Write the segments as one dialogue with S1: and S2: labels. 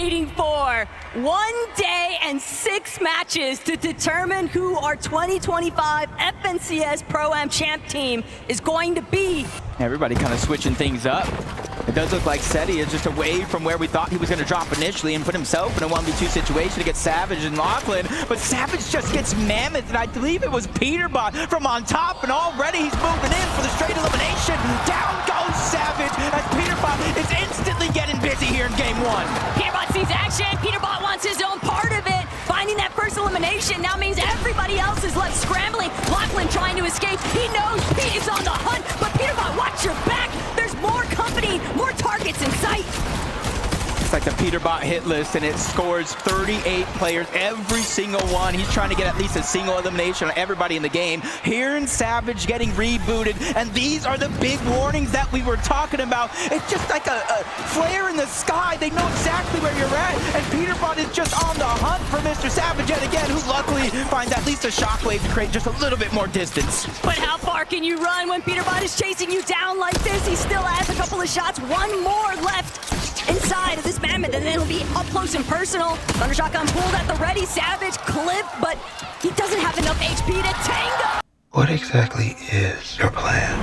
S1: waiting for. 1 day and 6 matches to determine who our 2025 FNCS Pro-Am champ team is going to be.
S2: Everybody kind of switching things up. It does look like Seti is just away from where we thought he was going to drop initially and put himself in a 1v2 situation against Savage and Lachlan. But Savage just gets mammoth, and I believe it was Peterbot from on top, and already he's moving in for the straight elimination. Down goes Savage as Peterbot is instantly getting busy here in game 1.
S1: Peterbot sees action. Peterbot wants his own part of it. Finding that first elimination now means everybody else is left scrambling. Lachlan trying to escape. He knows Pete is on the hunt, but Peterbot, watch your back. There's more company, more targets in sight.
S2: It's like the Peterbot hit list, and it scores 38 players, every single one. He's trying to get at least a single elimination on everybody in the game. Here in Savage getting rebooted, and these are the big warnings that we were talking about. It's just like a flare in the sky. They know exactly where you're at, and Peterbot is just on the hunt for Mr. Savage yet again, who luckily finds at least a shockwave to create just a little bit more distance.
S1: But how far can you run when Peterbot is chasing you down like this? He still has a couple of shots, one more left inside of this mammoth, and then it'll be up close and personal. Thunder Shotgun pulled at the ready. Savage clip, but he doesn't have enough HP to tango.
S3: What exactly is your plan?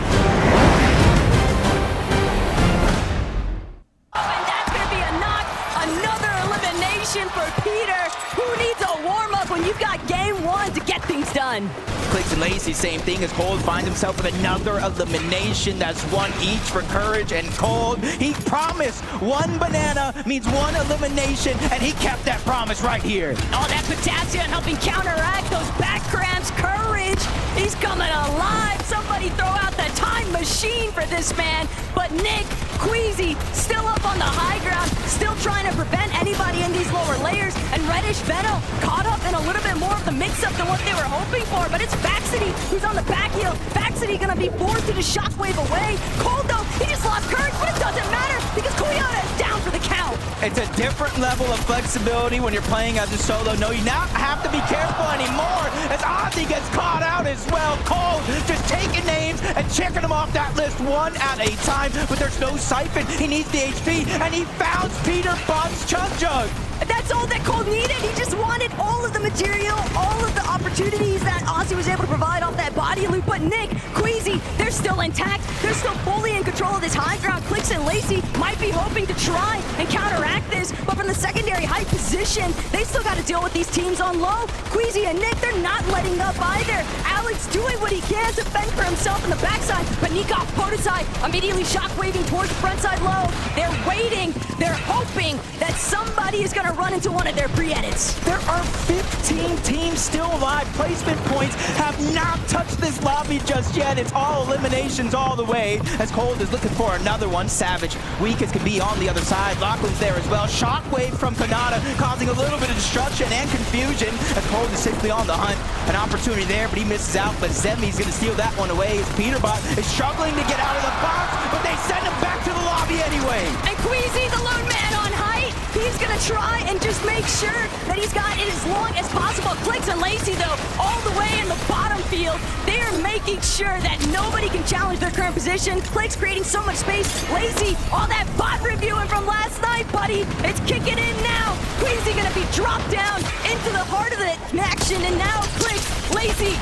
S1: Oh, and that's gonna be a knock. Another elimination for Peter. Who needs a warm-up when you've got game 1 to get things done?
S2: Clicks and Lacey, same thing as Cold finds himself with another elimination. That's 1 each for Courage and Cold. He promised 1 banana means 1 elimination, and he kept that promise right here.
S1: All that potassium helping counteract those back cramps. Courage, he's coming alive. Somebody throw out the time machine for this man. But Nick, Queasy, still up on the high ground, still trying to prevent anybody in these lower layers. And Reddish Venom caught up in a little bit more of the mix-up than what they were hoping for. But it's Vaxity who's on the back heel. Vaxity gonna be forced to just shockwave away. Cold though, he just lost Courage, but it doesn't matter because Koyota is down for the count.
S2: It's a different level of flexibility when you're playing as a solo. No, you not have to be careful anymore as Ozzy gets caught out as well. Cold just taking names and checking them off that list 1 at a time, but there's no siphon. He needs the HP, and he found Peterbot's Chug Jug.
S1: That's all that Cold needed. He just wanted all of the material, all of the opportunities that Ozzy was able to provide off that body loop. But Nick, Queasy, they're still intact. They're still fully in control of this high ground. Clicks and Lacey might be hoping to try and counteract this, but from the secondary high position, they still got to deal with these teams on low. Queasy and Nick, they're not letting up either. Alex doing what he can to fend for himself in the backside, but Nikov Photoside immediately shockwaving towards the front side low. They're waiting. They're hoping that somebody is going to run into one of their pre-edits.
S2: There are 15 teams still alive. Placement points have not touched this lobby just yet. It's all eliminations all the way as Cold is looking for another one. Savage, weak as can be on the other side. Lachlan's there as well. Shockwave from Kanata causing a little bit of destruction and confusion as Cold is simply on the hunt. An opportunity there, but he misses out. But Zemi's going to steal that one away as Peterbot is struggling to get out of the box, but they send him back to the lobby anyway.
S1: And Queasy, the lone man on height, he's going to try and just make sure that he's got it as long as possible. Clicks and Lacey, though, all the way in the bottom field, they are making sure that nobody can challenge their current position. Clicks creating so much space. Lacey, all that bot reviewing from last night, buddy, it's kicking in now. Queasy going to be dropped down into the heart of the action, and now Clicks, Lacey,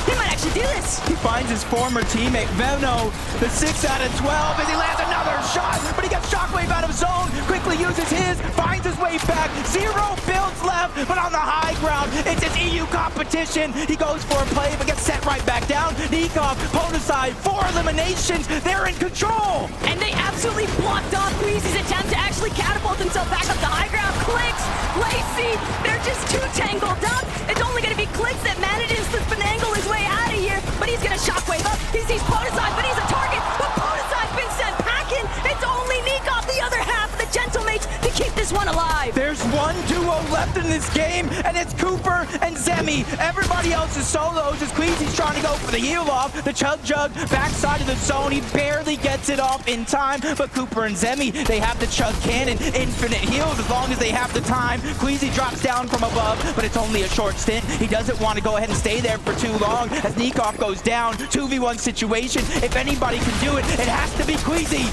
S1: he might actually do this.
S2: He finds his former teammate, Veno, the 6 out of 12, as he lands another shot, but he gets Shockwave out of zone, quickly uses his, finds his way back, 0 builds left, but on the high ground, it's his EU competition. He goes for a play, but gets set right back down. Nikov, Photoside, 4 eliminations, they're in control.
S1: And they absolutely blocked off Queasy's attempt to actually catapult himself back up the high ground. Clicks, Lacey, they're just too tangled up. It's only going to be Clicks that manages to finagle his way out of here, but he's going to shockwave up. He sees Photoside, but he's a target, but Photoside's been sent packing. It's only Nikov, the other half of the Gentlemates, to keep this one alive.
S2: There's one duo left in this game, and it's Cooper and Zemi. Everybody else is solos as Queasy's trying to go for the heal off. The Chug Jug backside of the zone. He barely gets it off in time, but Cooper and Zemi, they have the Chug Cannon. Infinite heals as long as they have the time. Queasy drops down from above, but it's only a short stint. He doesn't want to go ahead and stay there for too long as Nikov goes down. 2v1 situation. If anybody can do it, it has to be Queasy.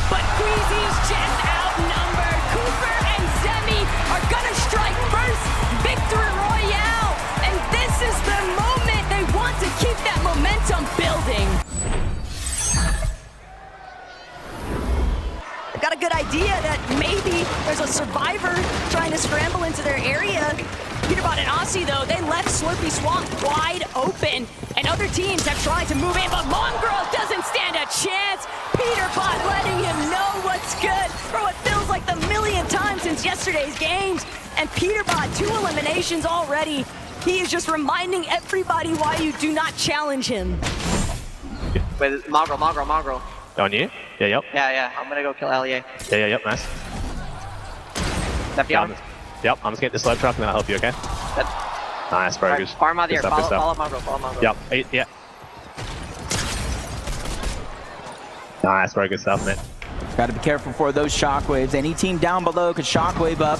S1: But Queasy's just outnumbered. Cooper and Zemi a survivor trying to scramble into their area. Peterbot and Aussie, though, they left Slurpy Swamp wide open. And other teams have tried to move in, but Mongrel doesn't stand a chance. Peterbot letting him know what's good for what feels like the millionth time since yesterday's games. And Peterbot, 2 eliminations already. He is just reminding everybody why you do not challenge him.
S4: Wait, Mongrel.
S5: On you? Yeah, yep.
S4: Yeah, I'm gonna go kill LEA.
S5: Yeah, yep, nice.
S4: Left
S5: Yeah,
S4: beyond.
S5: yep, I'm just getting the slow truck and then I'll help you, okay?
S4: Dead.
S5: Nice, bro. Good.
S4: Farm out of
S5: Good
S4: here.
S5: stuff, good
S4: Follow
S5: stuff.
S4: Mongrel.
S5: Yep, yeah. Nice, bro. Good stuff, man.
S2: Got to be careful for those shockwaves. Any team down below could shockwave up.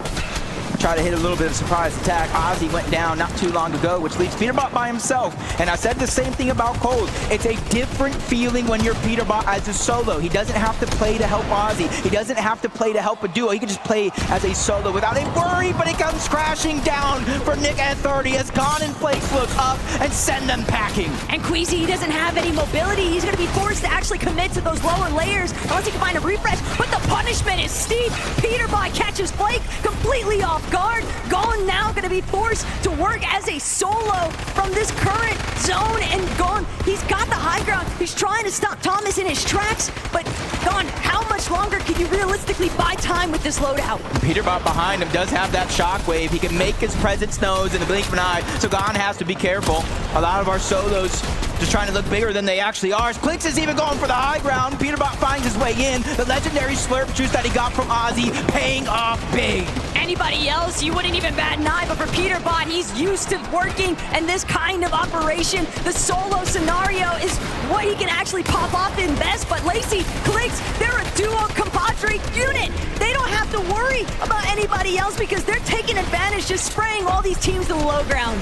S2: Try to hit a little bit of surprise attack. Ozzy went down not too long ago, which leaves Peterbot by himself. And I said the same thing about Cold. It's a different feeling when you're Peterbot as a solo. He doesn't have to play to help Ozzy. He doesn't have to play to help a duo. He can just play as a solo without a worry, but it comes crashing down for Nick at 30 as Gon and Flakes look up and send them packing.
S1: And Queasy, he doesn't have any mobility. He's going to be forced to actually commit to those lower layers unless he can find a refresh. But the punishment is steep. Peterbot catches Flake completely off guard. Gon now going to be forced to work as a solo from this current zone. And Gon, he's got the high ground. He's trying to stop Thomas in his tracks. But Gon, how much longer can you realistically buy time with this loadout?
S2: Peterbot behind him does have that shockwave. He can make his presence known in the blink of an eye, so Gon has to be careful. A lot of our solos just trying to look bigger than they actually are. Clicks is even going for the high ground. Peterbot finds his way in. The legendary slurp juice that he got from Ozzy paying off big.
S1: Anybody else, you wouldn't even bat an eye, but for Peterbot, he's used to working in this kind of operation. The solo scenario is what he can actually pop off in best, but Lacey, Clicks, they're a duo compadre unit. They don't have to worry about anybody else because they're taking advantage, just spraying all these teams to the low ground.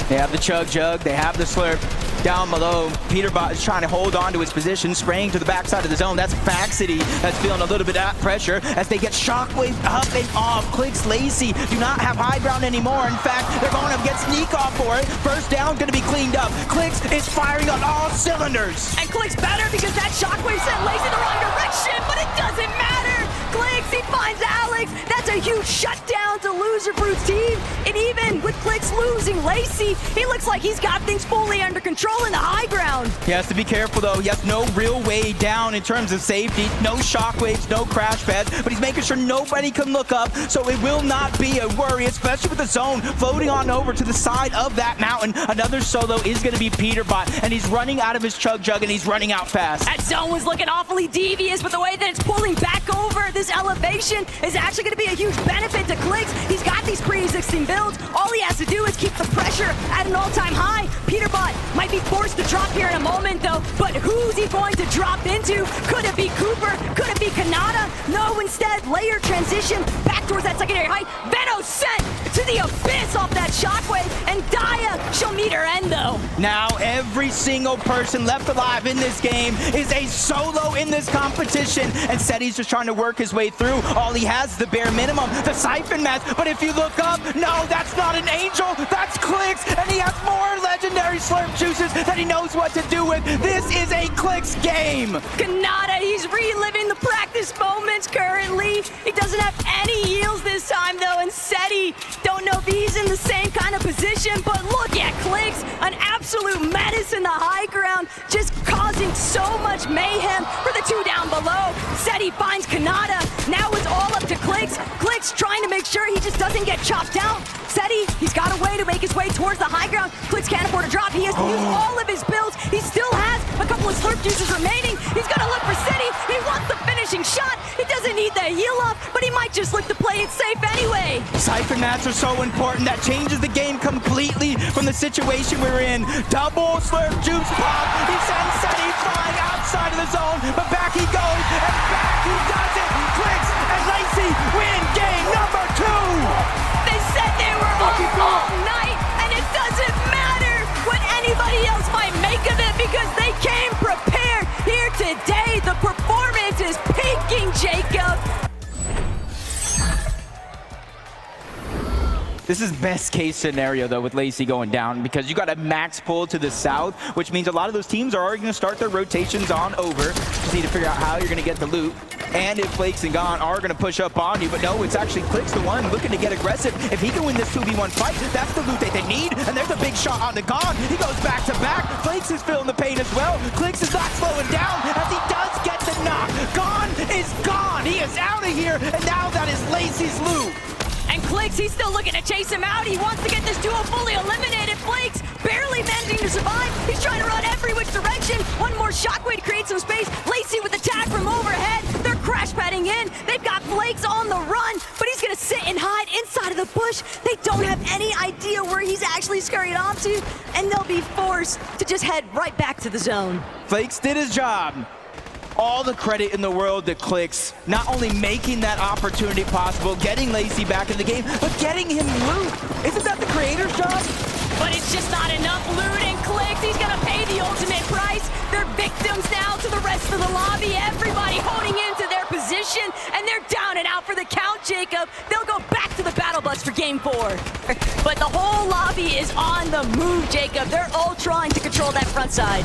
S2: They have the chug jug, they have the slurp down below. Peterbot is trying to hold on to his position, spraying to the backside of the zone. That's Faxity that's feeling a little bit of pressure as they get shockwave up and off. Clicks, Lacey do not have high ground anymore. In fact, they're going to get sneak off for it. First down going to be cleaned up. Clicks is firing on all cylinders.
S1: And Clicks better because that shockwave sent Lacey the wrong direction, but it doesn't matter. Clicks, he finds Alex. That's a huge shutdown to Loser Brute's team. And even with Clicks losing Lacey, he looks like he's got things fully under control in the high ground.
S2: He has to be careful though. He has no real way down in terms of safety. No shockwaves, no crash pads, but he's making sure nobody can look up, so it will not be a worry, especially with the zone floating on over to the side of that mountain. Another solo is going to be Peterbot, and he's running out of his chug jug, and he's running out fast.
S1: That zone was looking awfully devious, but the way that it's pulling back over this elevation is actually going to be a huge benefit to Clicks. He's got these pre-existing builds. All he has to do is keep the pressure at an all-time high. Peterbot might be forced to drop here in a moment, though, but who's he going to drop into? Could it be Cooper? Could it be Kanata? No, instead, layer transition back towards that secondary height. Veno sent to the abyss off that shockwave, and Daya, she'll meet her end, though.
S2: Now, every single person left alive in this game is a solo in this competition, and Seti's just trying to work his way through. All he has is the bare minimum, the siphon match, but if you look up, no, that's not an angel, that's Clicks, and he has more legendary slurp juices that he knows what to do with. This is a Clicks game.
S1: Kanata, he's reliving the practice moments currently. He doesn't have any heals this time, though, and Seti, don't know if he's in the same kind of position, but look at Clicks, an absolute menace in the high ground, just causing so much mayhem for the two down below. Seti finds Kanata. Now it's all up to Clicks. Clicks trying to make sure he just doesn't get chopped out. Seti, he's got a way to make his way towards the high ground. Clicks can't afford a drop. He has to use all of his builds. He still has a couple of slurp juices remaining. He's gonna look for Seti. He wants the finishing shot. He doesn't need the heal up, but he might just look to play it safe anyway.
S2: Siphon mats are so important. That changes the game completely from the situation we're in. Double slurp juice pop. He sends Seti flying outside of the zone, but back he goes, and back he does it. Clicks and Lacey win game number 2.
S1: They said they were all night, and it doesn't matter what anybody else might make of it because they came prepared here today. The performance is peaking, Jacob.
S2: This is best case scenario though with Lacey going down because you got a max pull to the south, which means a lot of those teams are already going to start their rotations on over. Just need to figure out how you're going to get the loot. and if Flakes and Gone are going to push up on you, but no, it's actually Clix the one looking to get aggressive. If he can win this 2v1 fight, that's the loot that they need, and there's a big shot on the Gone. He goes back to back. Flakes is feeling the pain as well. Clix is not slowing down as he does get the knock. Gone is gone. He is out of here, and now that is Lacey's loot.
S1: And Clix, he's still looking to chase him out. He wants to get this duo fully eliminated. Flakes barely managing to survive. He's trying to run every which direction. One more shockwave to create some space. Lacey with the tag from overhead. They're crash padding in. They've got Flakes on the run, but he's gonna sit and hide inside of the bush. They don't have any idea where he's actually scurried off to, and they'll be forced to just head right back to the zone.
S2: Flakes did his job. All the credit in the world to Clix, not only making that opportunity possible, getting Lacey back in the game, but getting him loot. Isn't that the creator's job?
S1: But it's just not enough loot, and Clix, he's gonna pay the ultimate price. They're victims now to the rest of the lobby. Everybody holding into their position, and they're down and out for the count, Jacob. They'll go back to the battle bus for game 4. But the whole lobby is on the move, Jacob. They're all trying to control that front side.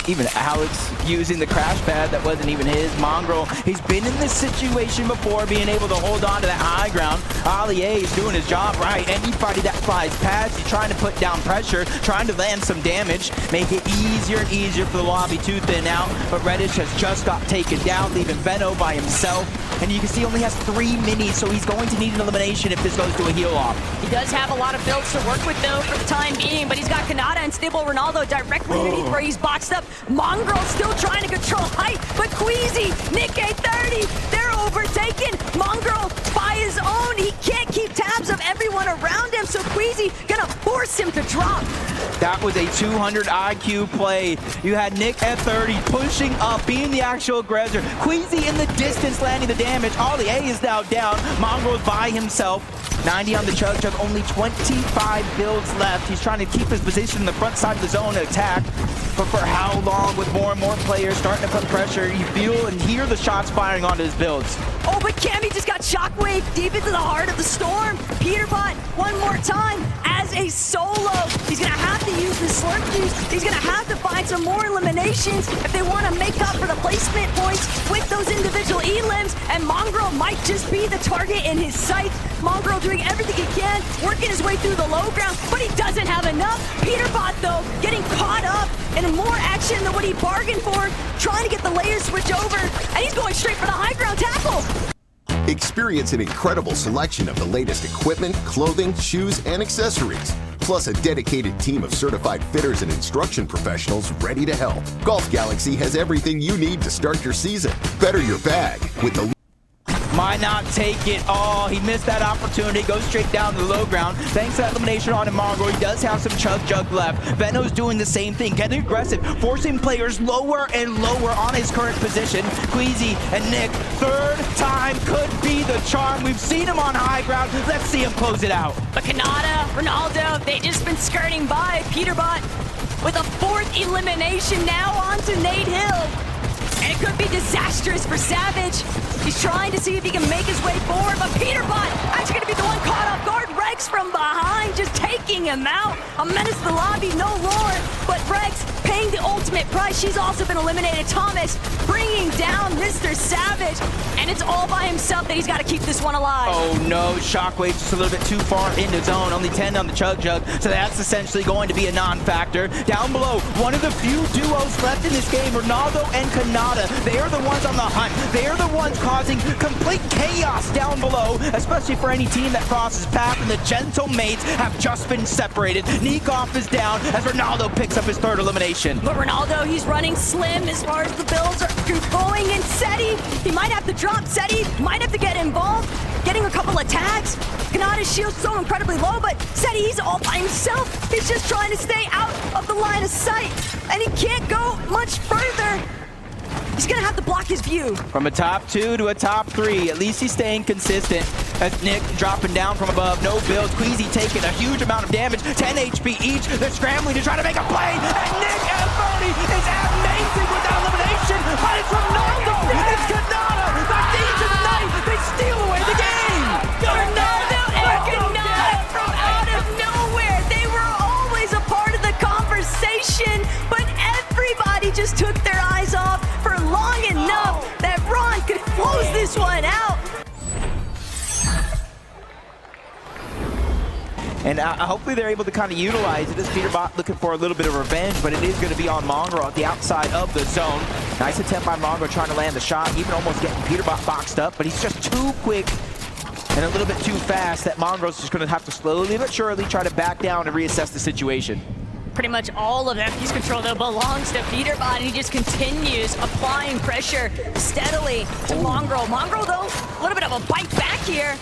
S2: Even Alex using the crash pad that wasn't even his. Mongrel, he's been in this situation before, being able to hold on to that high ground. Allier is doing his job right. Anybody that flies past, he's trying to put down pressure, trying to land some damage, make it easier and easier for the lobby to thin out. But Reddish has just got taken down, leaving Benno by himself. And you can see he only has 3 minis, so he's going to need an elimination if this goes to a heal off.
S1: He does have a lot of builds to work with, though, for the time being, but he's got Kanata and Stable Ronaldo directly underneath where he's boxed up. Mongrel still trying to control height, but Queasy, Nick A30, they're overtaken. Mongrel by his own, he can't keep tabs of everyone around him, so Queasy gonna force him to drop.
S2: That was a 200 IQ play. You had Nick at 30 pushing up, being the actual aggressor. Queasy in the distance landing the damage. Ollie A is now down. Mongrel's by himself. 90 on the Chug Chug, only 25 builds left. He's trying to keep his position in the front side of the zone to attack. But for how long, with more and more players starting to put pressure, you feel and hear the shots firing onto his builds.
S1: Oh, but Cammy just got shockwave deep into the heart of the storm. Peterbot, one more time, as a solo. He's gonna have to use the slurp juice. He's gonna have to find some more eliminations if they want to make up for the placement points with those individual elims. And Mongrel might just be the target in his sights. Mongrel doing everything he can, working his way through the low ground, but he doesn't have enough. Peterbot, though, getting caught up in more action than what he bargained for, trying to get the layer switch over, and he's going straight for the high ground tackle.
S6: Experience an incredible selection of the latest equipment, clothing, shoes, and accessories. Plus a dedicated team of certified fitters and instruction professionals ready to help. Golf Galaxy has everything you need to start your season. Better your bag with the...
S2: Might not take it all. He missed that opportunity. Goes straight down to the low ground. Thanks to that elimination on him, Mongrel. He does have some Chug Jug left. Benno's doing the same thing, getting aggressive, forcing players lower and lower on his current position. Queasy and Nick, third time could be the charm. We've seen him on high ground. Let's see him close it out.
S1: But Kanata, Ronaldo, they just been skirting by. Peterbot with a 4th elimination now onto Nate Hill. And it could be disastrous for Savage. He's trying to see if he can make his way forward, but Peterbot actually gonna be the one caught off guard. Rex from behind, just taking him out. A menace to the lobby, no lore, but Rex paying the ultimate price. She's also been eliminated. Thomas bringing down Mr. Savage, and it's all by himself that he's got to keep this one alive.
S2: Oh no, Shockwave just a little bit too far into zone. Only 10 on the Chug Jug, so that's essentially going to be a non-factor. Down below, one of the few duos left in this game, Ronaldo and Kanata. They are the ones on the hunt. They are the ones causing complete chaos down below, especially for any team that crosses path, and the Gentle Mates have just been separated. Nikoff is down as Ronaldo picks up his 3rd elimination.
S1: But Ronaldo, he's running slim as far as the builds are going, and Seti, he might have to drop. Seti might have to get involved, getting a couple of tags. Kanata's shield's so incredibly low, but Seti, he's all by himself. He's just trying to stay out of the line of sight, and he can't go much further. He's gonna have to block his view.
S2: From a top 2 to a top 3, at least he's staying consistent. As Nick dropping down from above, no builds. Queasy taking a huge amount of damage, 10 HP each. They're scrambling to try to make a play, and Nick and Bernie is amazing with that elimination, but it's Ronaldo, it's Kanata, the Thieves of the Night, they steal away the game!
S1: Ronaldo and Kanata from out of nowhere. They were always a part of the conversation, but everybody just took their eyes off for long enough that Ron could
S2: And hopefully they're able to kind of utilize it. This Peterbot looking for a little bit of revenge, but it is going to be on Mongrel at the outside of the zone. Nice attempt by Mongrel trying to land the shot, even almost getting Peterbot boxed up, but he's just too quick and a little bit too fast that Mongrel's just going to have to slowly but surely try to back down and reassess the situation.
S1: Pretty much all of FP's control, though, belongs to Peterbot, and he just continues applying pressure steadily to Mongrel. Mongrel, though, a little bit of a bite back here.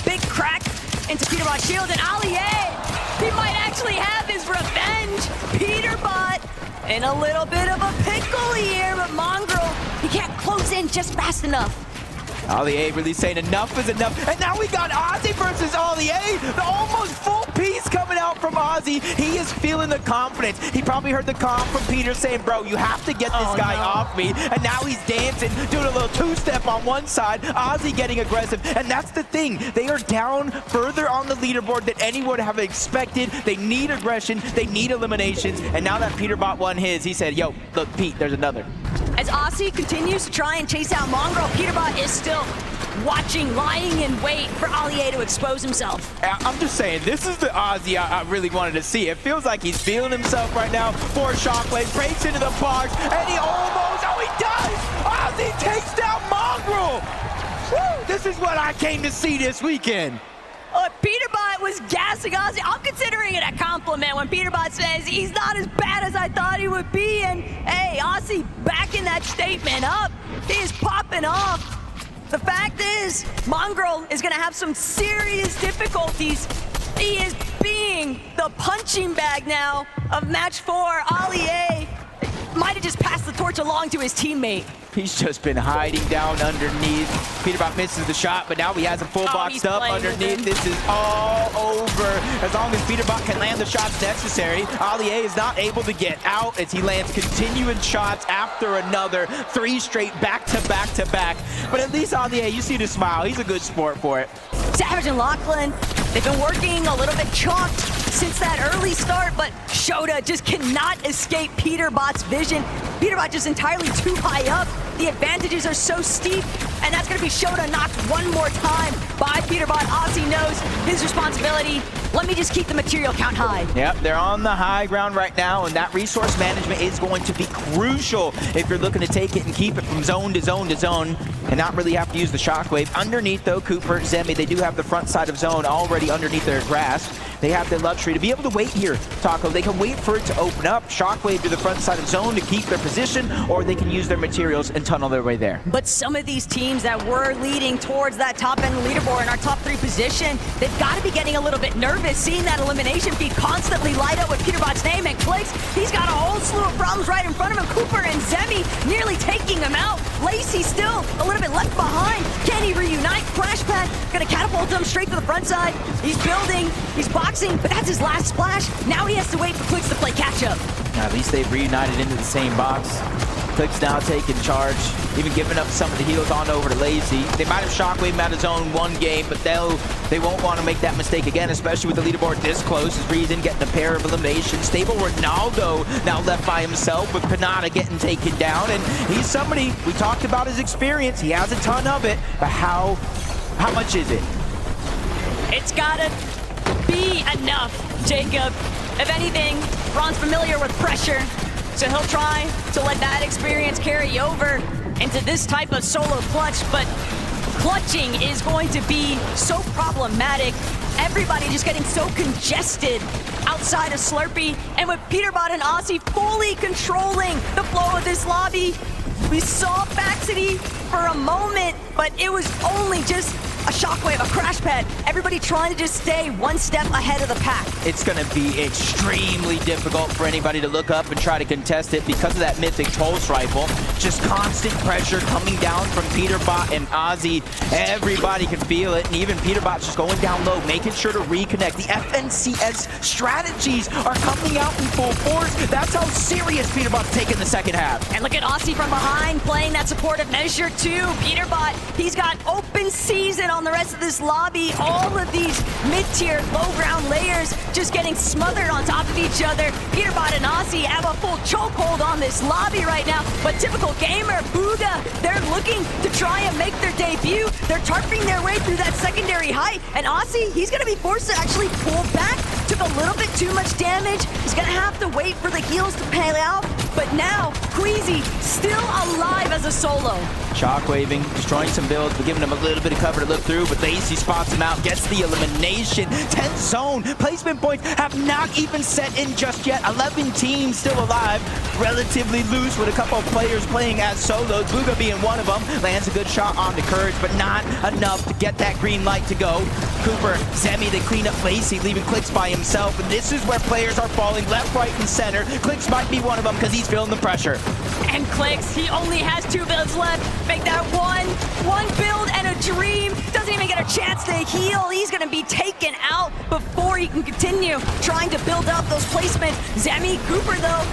S1: Big crack into Peterbot's shield, and Allier, he might actually have his revenge. Peterbot in a little bit of a pickle here, but Mongrel, he can't close in just fast enough.
S2: Allier really saying enough is enough. And now we got Ozzy versus Allier. The almost full piece coming out from Ozzy. He is feeling the confidence. He probably heard the calm from Peter saying, bro, you have to get this guy off me. And now he's dancing, doing a little two-step on one side. Ozzy getting aggressive. And that's the thing. They are down further on the leaderboard than anyone would have expected. They need aggression. They need eliminations. And now that Peterbot won his, he said, yo, look, Pete, there's another.
S1: As Aussie continues to try and chase out Mongrel, Peterbot is still watching, lying in wait for Allier to expose himself.
S2: I'm just saying, this is the Ozzy I really wanted to see. It feels like he's feeling himself right now. For Shockwave, breaks into the box, and he almost, oh, he does! Ozzy takes down Mongrel! Woo, this is what I came to see this weekend.
S1: Peterbot was gassing Ozzy. I'm considering it a compliment when Peterbot says he's not as bad as I thought he would be. And hey, Ozzy backing that statement up. He is popping off. The fact is, Mongrel is going to have some serious difficulties. He is being the punching bag now of match 4. Allier might have just passed the torch along to his teammate.
S2: He's just been hiding down underneath. Peterbot misses the shot, but now he has him full boxed up underneath. This is all over. As long as Peterbot can land the shots necessary, Allier is not able to get out as he lands continuing shots after another. 3 straight back to back to back. But at least Allier, you see the smile. He's a good sport for it.
S1: Savage and Lachlan, they've been working a little bit chalked since that early start, but Shota just cannot escape Peterbot's vision. Peterbot just entirely too high up. The advantages are so steep, and that's going to be Shota knocked one more time by Peterbot. Ozzy knows his responsibility. Let me just keep the material count high.
S2: Yep, they're on the high ground right now, and that resource management is going to be crucial if you're looking to take it and keep it from zone to zone to zone and not really have to use the shockwave. Underneath, though, Cooper, Zemi, they do have the front side of zone already underneath their grasp. They have the luxury to be able to wait here, Taco. They can wait for it to open up, shockwave to the front side of zone to keep their position, or they can use their materials and tunnel their way there.
S1: But some of these teams that were leading towards that top end leaderboard in our top 3 position, they've got to be getting a little bit nervous, seeing that elimination feed constantly light up with Peterbot's name and clicks. He's got a whole slew of problems right in front of him. Cooper and Zemi nearly taking him out. Lacey still a little bit left behind. Can he reunite? Crash pad gonna catapult him straight to the front side. He's building, he's boxing, but that's his last splash. Now he has to wait for Clicks to play catch up.
S2: Now, at least they've reunited into the same box. Clicks now taking charge, even giving up some of the heals on over to Lazy. They might have shockwave him out of zone one game, but they won't want to make that mistake again, especially with the leaderboard this close. As Reason getting a pair of eliminations. Stable Ronaldo now left by himself with Panada getting taken down, and he's somebody, we talked about his experience. He has a ton of it, but how much is it?
S1: It's gotta be enough, Jacob. If anything, Ron's familiar with pressure, so he'll try to let that experience carry over into this type of solo clutch, but clutching is going to be so problematic. Everybody just getting so congested outside of Slurpee, and with Peterbot and Aussie fully controlling the flow of this lobby, we saw Baxity for a moment, but it was only just a shockwave, a crash pad. Everybody trying to just stay one step ahead of the pack.
S2: It's going to be extremely difficult for anybody to look up and try to contest it because of that mythic pulse rifle. Just constant pressure coming down from Peterbot and Ozzy. Everybody can feel it, and even Peterbot's just going down low, making sure to reconnect. The FNCS strategies are coming out in full force. That's how serious Peterbot's taking the second half.
S1: And look at Aussie from behind, playing that supportive measure too. Peterbot, he's got open season on the rest of this lobby. All of these mid-tier, low-ground layers just getting smothered on top of each other. Peterbot and Aussie have a full chokehold on this lobby right now, but typical gamer, Booga, they're looking to try and make their debut. They're tarping their way through that secondary height, and Aussie, he's gonna be forced to actually pull back. Took a little bit too much damage. He's gonna have to wait for the heals to pay out, but now, Queasy still alive as a solo.
S2: Shockwaving, destroying some builds, but giving him a little bit of cover to look through, but Lacey spots him out, gets the elimination. 10th zone, placement points have not even set in just yet. 11 teams still alive, relatively loose with a couple of players playing as solos, Booga being one of them. Lands a good shot onto Courage, but not enough to get that green light to go. Cooper, Zemi, they clean up Lacey, leaving Clicks by himself, and this is where players are falling left, right, and center. Clicks might be one of them because he's feeling the pressure.
S1: And Clicks, he only has 2 builds left. Make that one build and a dream. Doesn't even get a chance to heal. He's gonna be taken out before he can continue trying to build up those placements. Zemi, Cooper though,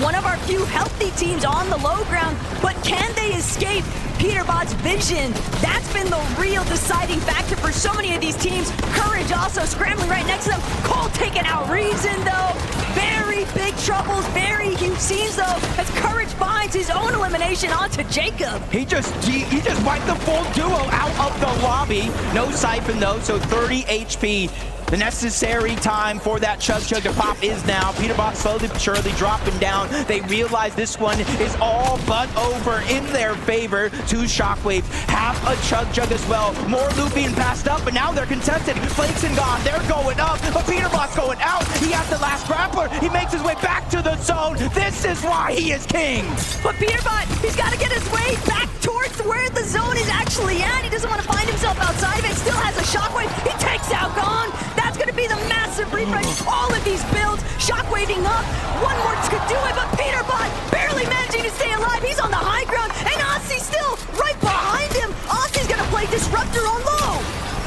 S1: one of our few healthy teams on the low ground, but can they escape Peterbot's vision? That's been the real deciding factor for so many of these teams. Courage also scrambling right next to them. Cole taking out Reason though. Very big troubles, very huge scenes though, as Courage finds his own elimination onto Jacob.
S2: He just wiped the full duo out of the lobby. No siphon though, so 30 HP. The necessary time for that Chug to pop is now. Peterbot slowly but surely dropping down. They realize this one is all but over in their favor. 2 Shockwaves, half a Chug as well. More loot being passed up, but now they're contested. Flakes and gone, they're going up, but Peterbot's going out. He has the last grappler. He makes his way back to the zone. This is why he is king.
S1: But Peterbot, he's got to get his way back towards where the zone is actually at. He doesn't want to find himself outside of it. Still has a Shockwave. He takes out Gone. That's going to be the massive refresh. All of these builds, Shockwaving up. One more could do it, but Peterbot barely managing to stay alive. He's on the high ground, and Aussie still right behind him. Aussie's going to play Disruptor on low.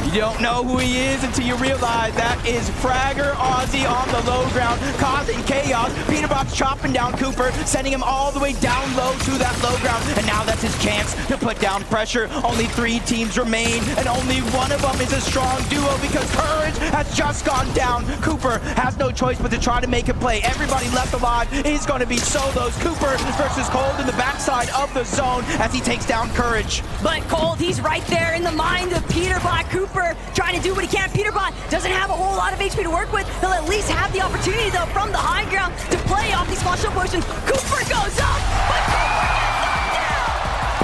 S2: You don't know who he is until you realize that is Fragger Aussie on the low ground, causing chaos. Peterbot's chopping down Cooper, sending him all the way down low to that low ground, and now that's his chance to put down pressure. Only 3 teams remain, and only one of them is a strong duo because Courage has just gone down. Cooper has no choice but to try to make a play. Everybody left alive is going to be solos. Cooper versus Cold in the backside of the zone as he takes down Courage.
S1: But Cold, he's right there in the mind of Peterbot. Cooper trying to do what he can. Peterbot doesn't have a whole lot of HP to work with. He'll at least have the opportunity, though, from the high ground to play off these small shield potions. Cooper goes up, but Cooper gets knocked down!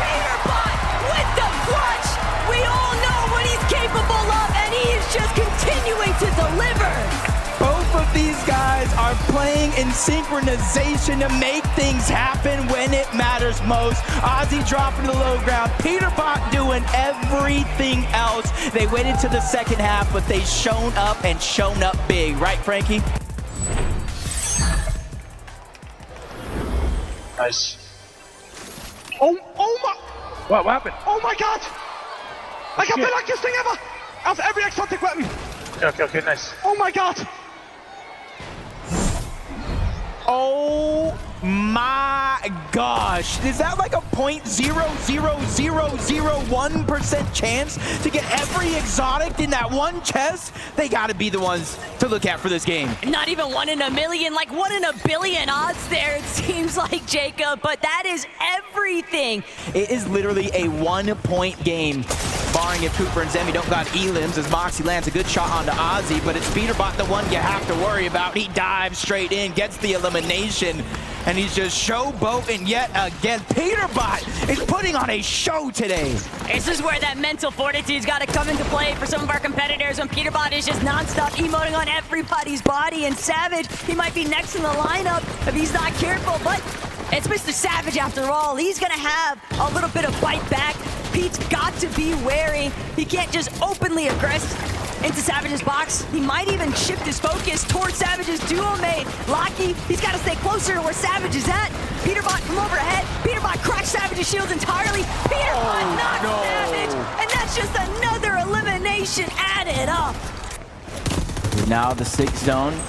S1: Peterbot with the clutch! We all know what he's capable of, and he is just continuing to deliver!
S2: Both of these guys are playing in synchronization to make things happen when it matters most. Aussie dropping to the low ground, Peterbot doing everything else. They waited to the second half, but they shown up and shown up big. Right, Frankie?
S7: Nice. Oh my!
S5: What happened?
S7: Oh my god! I got the luckiest thing ever! Out of every exotic weapon!
S5: Okay, nice.
S7: Oh my god!
S2: Oh my gosh. Is that like a 0.00001% chance to get every exotic in that one chest? They gotta be the ones to look at for this game.
S1: Not even 1 in a million, like 1 in a billion odds there, it seems like, Jacob, but that is everything.
S2: It is literally a 1-point game, barring if Cooper and Zemi don't got elims, as Moxie lands a good shot onto Aussie, but it's Peterbot the one you have to worry about. He dives straight in, gets the elimination, and he's just showboating yet again. Peterbot is putting on a show today.
S1: This is where that mental fortitude's got to come into play for some of our competitors when Peterbot is just non-stop emoting on everybody's body, and Savage, he might be next in the lineup if he's not careful, but it's Mr. Savage after all. He's gonna have a little bit of bite back. Pete's got to be wary. He can't just openly aggress into Savage's box. He might even shift his focus towards Savage's duo mate. Locky, he's got to stay closer to where Savage is at. Peterbot from overhead. Peterbot cracks Savage's shields entirely. Peterbot knocks Savage, and that's just another elimination added up.
S2: Now the 6th zone.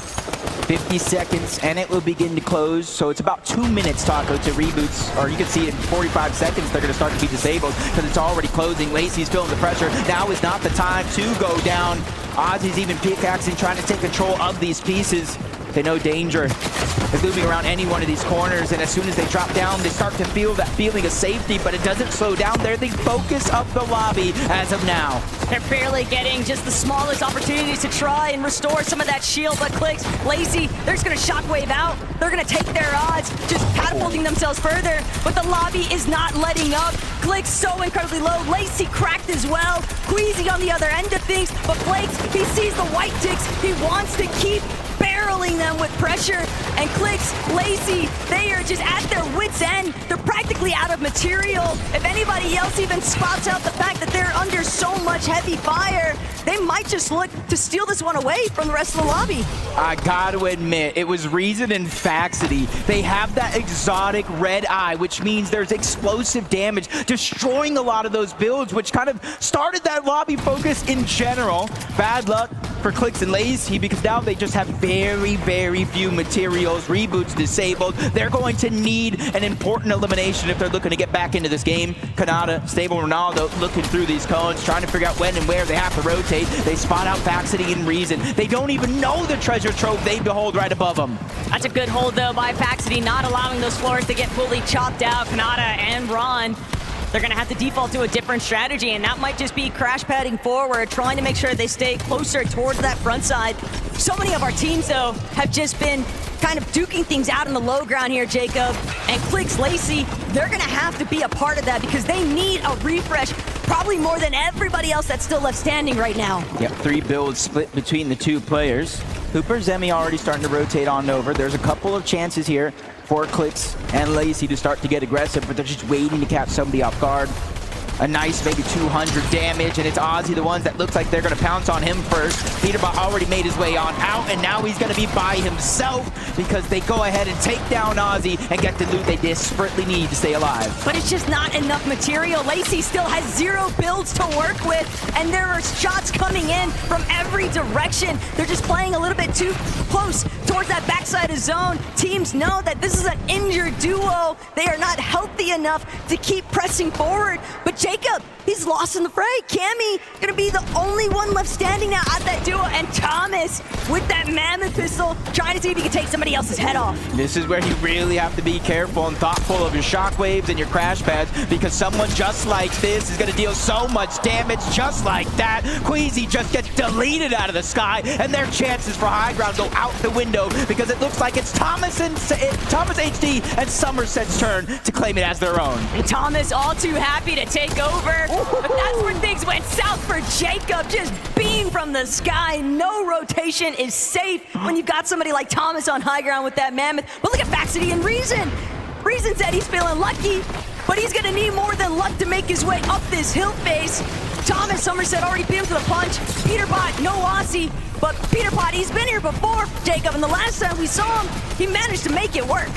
S2: 50 seconds, and it will begin to close. So it's about 2 minutes, Taco, to reboots. Or you can see in 45 seconds, they're going to start to be disabled because it's already closing. Lacey's feeling the pressure. Now is not the time to go down. Ozzy's even pickaxing, trying to take control of these pieces. They know danger is looming around any one of these corners, and as soon as they drop down, they start to feel that feeling of safety, but it doesn't slow down. They're the focus of the lobby as of now.
S1: They're barely getting just the smallest opportunities to try and restore some of that shield, but Clicks, Lazy, they're just gonna shockwave out. They're gonna take their odds, just catapulting themselves further, but the lobby is not letting up. Clicks so incredibly low. Lacy cracked as well. Queasy on the other end of things, but Flakes, he sees the white ticks. He wants to keep barreling them with pressure, and Clicks, Lacy, they are just at their wits' end. They're practically out of material. If anybody else even spots out the fact that they're under so much heavy fire, they might just look to steal this one away from the rest of the lobby.
S2: I gotta admit, it was Reason and Faxity. They have that exotic red eye, which means there's explosive damage, destroying a lot of those builds, which kind of started that lobby focus in general. Bad luck for Clicks and Lacy because now they just have very, very few materials. Reboots disabled. They're going to need an important elimination if they're looking to get back into this game. Kanata, Stable Ronaldo looking through these cones, trying to figure out when and where they have to rotate. They spot out Faxity and Reason. They don't even know the treasure trove they behold right above them.
S1: That's a good hold, though, by Faxity, not allowing those floors to get fully chopped out. Kanata and Ron, they're going to have to default to a different strategy, and that might just be crash padding forward, trying to make sure they stay closer towards that front side. So many of our teams, though, have just been kind of duking things out in the low ground here, Jacob. And Clicks, Lacy, they're going to have to be a part of that because they need a refresh, probably more than everybody else that's still left standing right now.
S2: Yep, 3 builds split between the 2 players. Hooper, Zemi already starting to rotate on over. There's a couple of chances here for Clicks and Lacy to start to get aggressive, but they're just waiting to catch somebody off guard. A nice maybe 200 damage, and it's Ozzy, the ones that looks like they're going to pounce on him first. Peterbot already made his way on out, and now he's going to be by himself because they go ahead and take down Ozzy and get the loot they desperately need to stay alive.
S1: But it's just not enough material. Lacy still has 0 builds to work with, and there are shots coming in from every direction. They're just playing a little bit too close towards that backside of zone. Teams know that this is an injured duo. They are not healthy enough to keep pressing forward, but Jacob, he's lost in the fray. Cammy gonna be the only one left standing now at that duo, and Thomas with that mammoth pistol trying to see if he can take somebody else's head off.
S2: This is where you really have to be careful and thoughtful of your shockwaves and your crash pads because someone just like this is gonna deal so much damage just like that. Queasy just gets deleted out of the sky, and their chances for high ground go out the window because it looks like it's Thomas HD and Somerset's turn to claim it as their own.
S1: And Thomas all too happy to take over, but that's where things went south for Jacob. Just beam from the sky. No rotation is safe when you've got somebody like Thomas on high ground with that mammoth. But look at Faxity and Reason. Reason said he's feeling lucky, but he's gonna need more than luck to make his way up this hill face. Thomas, Somerset already beat him to the punch. Peterbot, no Aussie, but Peterbot, he's been here before, Jacob, and the last time we saw him, he managed to make it work.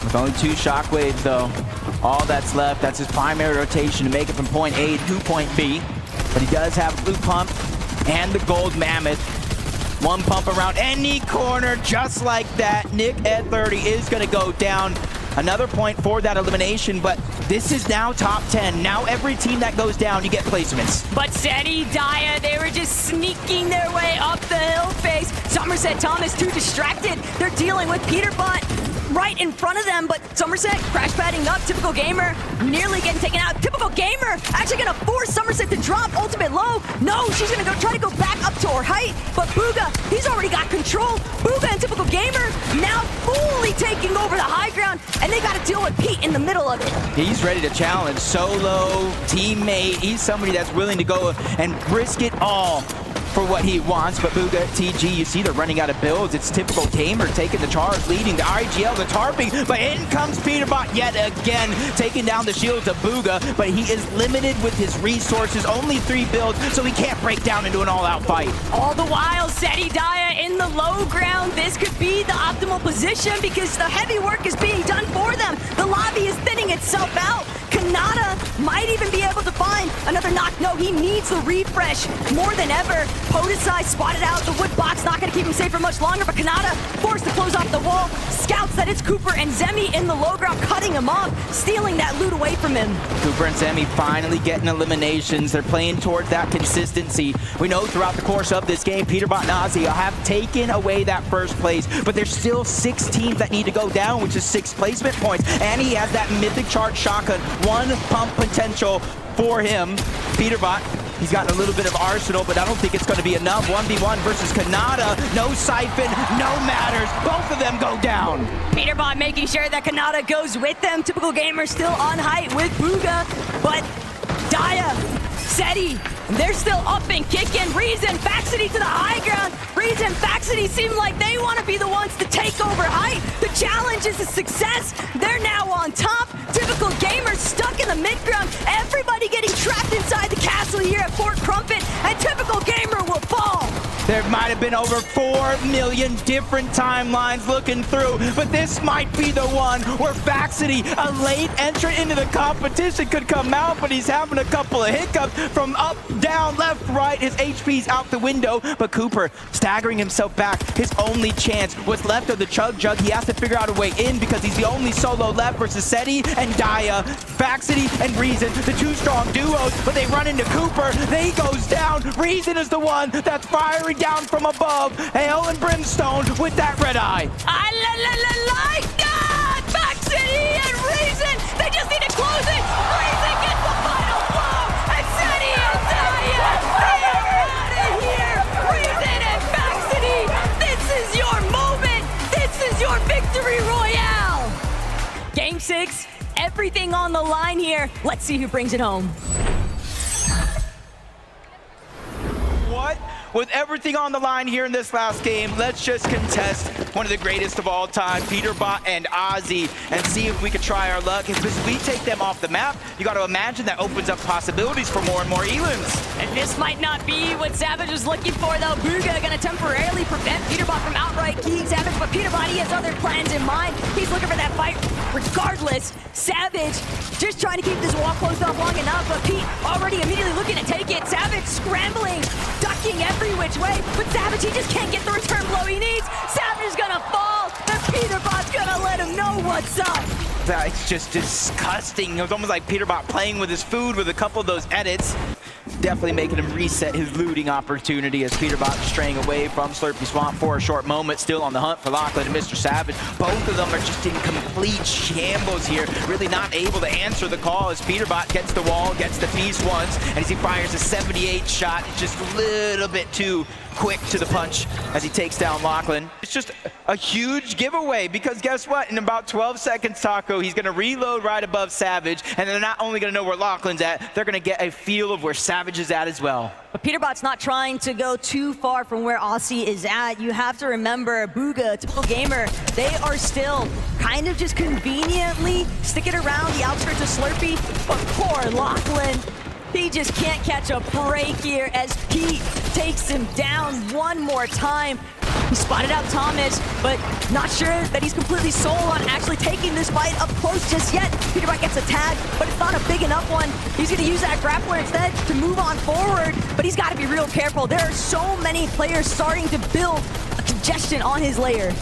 S2: With only 2 shockwaves, though, all that's left, that's his primary rotation to make it from point A to point B. But he does have blue pump and the gold mammoth. 1 pump around any corner, just like that. Nick at 30 is going to go down. Another point for that elimination, but this is now top 10. Now every team that goes down, you get placements.
S1: But Seti, Daya, they were just sneaking their way up the hill face. Somerset, Thomas, too distracted. They're dealing with Peterbot right in front of them, but Somerset crash padding up. Typical Gamer nearly getting taken out. Typical Gamer actually gonna force Somerset to drop ultimate low. No, she's gonna try to go back up to her height, but Booga, he's already got control. Booga and Typical Gamer now fully taking over the high ground, and they gotta deal with Pete in the middle of it.
S2: He's ready to challenge. Solo, teammate, he's somebody that's willing to go and risk it all for what he wants. But Booga, TG, you see they're running out of builds. It's Typical Gamer taking the charge, leading the IGL, the tarping, but in comes Peterbot yet again, taking down the shields of Booga, but he is limited with his resources, only 3 builds, so he can't break down into an all-out fight.
S1: All the while, Seti Daya in the low ground. This could be the optimal position because the heavy work is being done for them. The lobby is thinning itself out. Kanata might even be able to find another knock. No, he needs the refresh more than ever. Podesai spotted out the wood box, not going to keep him safe for much longer, but Kanata forced to close off the wall. Scouts that it's Cooper and Zemi in the low ground, cutting him off, stealing that loot away from him.
S2: Cooper and Zemi finally getting eliminations. They're playing towards that consistency. We know throughout the course of this game, Peterbot and Ozzy have taken away that first place, but there's still 6 teams that need to go down, which is 6 placement points, and he has that mythic charge shotgun, 1 pump potential for him. Peterbot, he's got a little bit of arsenal, but I don't think it's going to be enough. 1v1 versus Kanata, no siphon, no matters. Both of them go down.
S1: Peterbot making sure that Kanata goes with them. Typical Gamer still on height with Booga, but Daya, Seti, they're still up and kicking. Reason, Faxity to the high ground. Reason, Faxity seem like they want to be the ones to take over height. The challenge is a success. They're now on top. Typical Gamers stuck in the mid-ground. Everybody getting trapped inside the castle here at Fort Crumpet, and Typical Gamer will fall.
S2: There might have been over 4 million different timelines looking through, but this might be the one where Faxity, a late entrant into the competition, could come out, but he's having a couple of hiccups from up, down, left, right. His HP's out the window, but Cooper staggering himself back. His only chance was left of the Chug Jug. He has to figure out a way in because he's the only solo left versus Seti and Daya. Faxity and Reason, the 2 strong duos, but they run into Cooper. He goes down. Reason is the one that's firing down from above. Hail and Brimstone with that red eye.
S1: I like that! Faxity and Reason, they just need to close it. Reason gets the final blow, and Seti and Daya, they are out of here. Reason and Faxity, this is your moment. This is your victory royale. Game 6, everything on the line here. Let's see who brings it home.
S2: What? With everything on the line here in this last game, let's just contest one of the greatest of all time, Peterbot and Ozzy, and see if we could try our luck. If we take them off the map, you got to imagine that opens up possibilities for more and more elims.
S1: And this might not be what Savage was looking for, though. Booga gonna temporarily prevent Peterbot from outright keying Savage, but Peterbot, he has other plans in mind. He's looking for that fight regardless. Savage just trying to keep this wall closed off long enough, but Pete already immediately looking to take it. Savage scrambling, ducking every which way, but Savage, he just can't get the return blow he needs. Savage is gonna fall, and Peterbot's gonna let him know what's up.
S2: That's just disgusting. It was almost like Peterbot playing with his food with a couple of those edits. Definitely making him reset his looting opportunity as Peterbot straying away from Slurpy Swamp for a short moment, still on the hunt for Lachlan and Mr. Savage. Both of them are just in complete shambles here, really not able to answer the call as Peterbot gets the wall, gets the piece once, and as he fires a 78 shot, it's just a little bit too quick to the punch as he takes down Lachlan. It's just a huge giveaway because guess what? In about 12 seconds, Taco, he's going to reload right above Savage, and they're not only going to know where Lachlan's at, they're going to get a feel of where Savage is at as well.
S1: But Peterbot's not trying to go too far from where Aussie is at. You have to remember, Booga, Typical Gamer, they are still kind of just conveniently sticking around the outskirts of Slurpy, but poor Lachlan, he just can't catch a break here as Pete takes him down one more time. He spotted out Thomas, but not sure that he's completely sold on actually taking this fight up close just yet. Peterbot gets a tag, but it's not a big enough one. He's going to use that grappler instead to move on forward, but he's got to be real careful. There are so many players starting to build a congestion on his layer.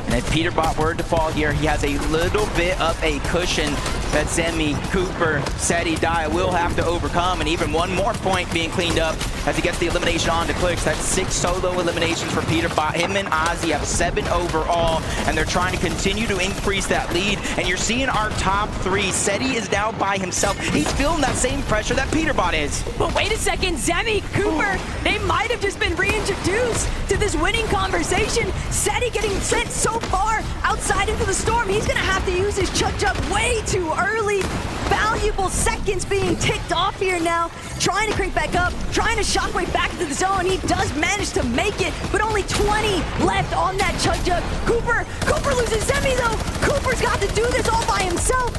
S2: And if Peterbot were to fall here, he has a little bit of a cushion that Zemi, Cooper, Seti, Daya will have to overcome, and even one more point being cleaned up as he gets the elimination on to Clicks. That's 6 solo eliminations for Peterbot. Him and Ozzy have 7 overall, and they're trying to continue to increase that lead, and you're seeing our top 3. Seti is now by himself. He's feeling that same pressure that Peterbot is.
S1: But wait a second, Zemi, Cooper, they might have just been reintroduced to this winning conversation. Seti getting sent so far outside into the storm, he's gonna have to use his Chug Jug way too early. Valuable seconds being ticked off here now. Trying to crank back up, trying to shockwave back into the zone. He does manage to make it, but only 20 left on that Chug Jug. Cooper loses Zemi though. Cooper's got to do this all by himself.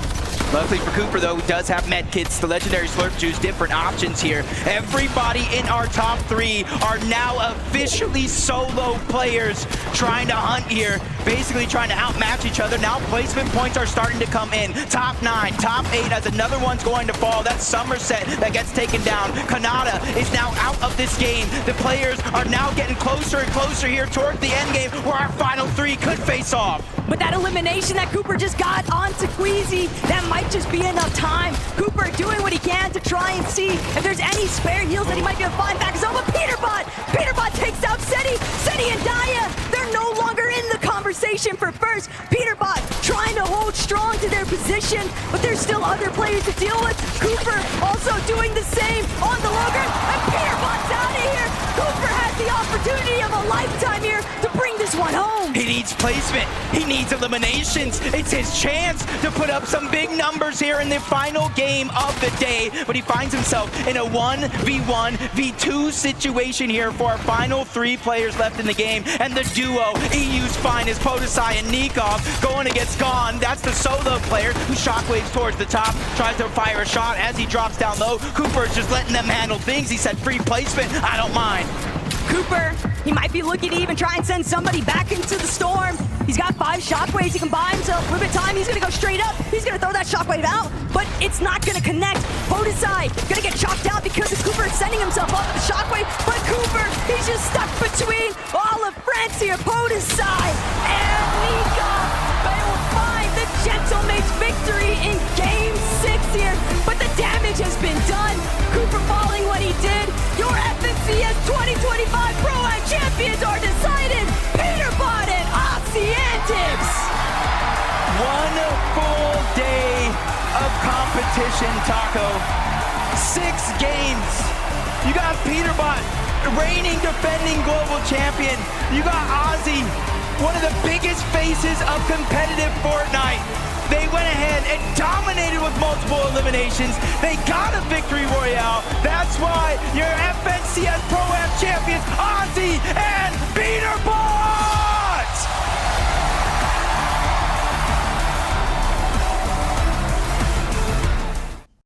S2: Luckily for Cooper, though, he does have med kits, the legendary slurp juice, different options here. Everybody in our top 3 are now officially solo players trying to hunt here, basically trying to outmatch each other. Now placement points are starting to come in. Top 9, top 8 as another one's going to fall. That's Somerset that gets taken down. Kanata is now out of this game. The players are now getting closer and closer here towards the end game where our final 3 could face off.
S1: But that elimination that Cooper just got onto Queasy, that might just be enough time. Cooper doing what he can to try and see if there's any spare heals that he might be able to find back his own. But Peterbot takes out Seti and Daya. They're no longer in the conversation for first. Peterbot trying to hold strong to their position, but there's still other players to deal with. Cooper also doing the same on the Logger, and Peterbot's out of here. Cooper has the opportunity of a lifetime here to bring this one home.
S2: He needs placement. He needs eliminations. It's his chance to put up some big numbers here in the final game of the day, but he finds himself in a 1v1, v2 situation here for our final 3 players left in the game, and the duo, EU's finest, Podesai and Nikov, going against Gone. That's the solo player who shockwaves towards the top, tries to fire a shot as he drops down low. Cooper's just letting them handle things. He said free placement, I don't mind.
S1: Cooper, he might be looking to even try and send somebody back into the storm. He's got 5 shockwaves. He can buy himself a little bit of time. He's going to go straight up. He's going to throw that shockwave out, but it's not going to connect. Podesai going to get chopped out because Cooper is sending himself off with the shockwave, but Cooper, he's just stuck between all of France here. Podesai and Nikov, they will find the Gentlemate's victory in Game 6 here, but the damage has been done. Cooper falling what he did. Your FNCS 2025 Pro-Am champions are decided. Peterbot and Oceantics.
S2: One full day of competition, Taco. 6 games. You got Peterbot, reigning defending global champion. You got Ozzy, one of the biggest faces of competitive Fortnite. They went ahead and dominated with multiple eliminations. They got a victory royale. That's why your FNCS Pro-Am champions, Ozzy and Peterbot.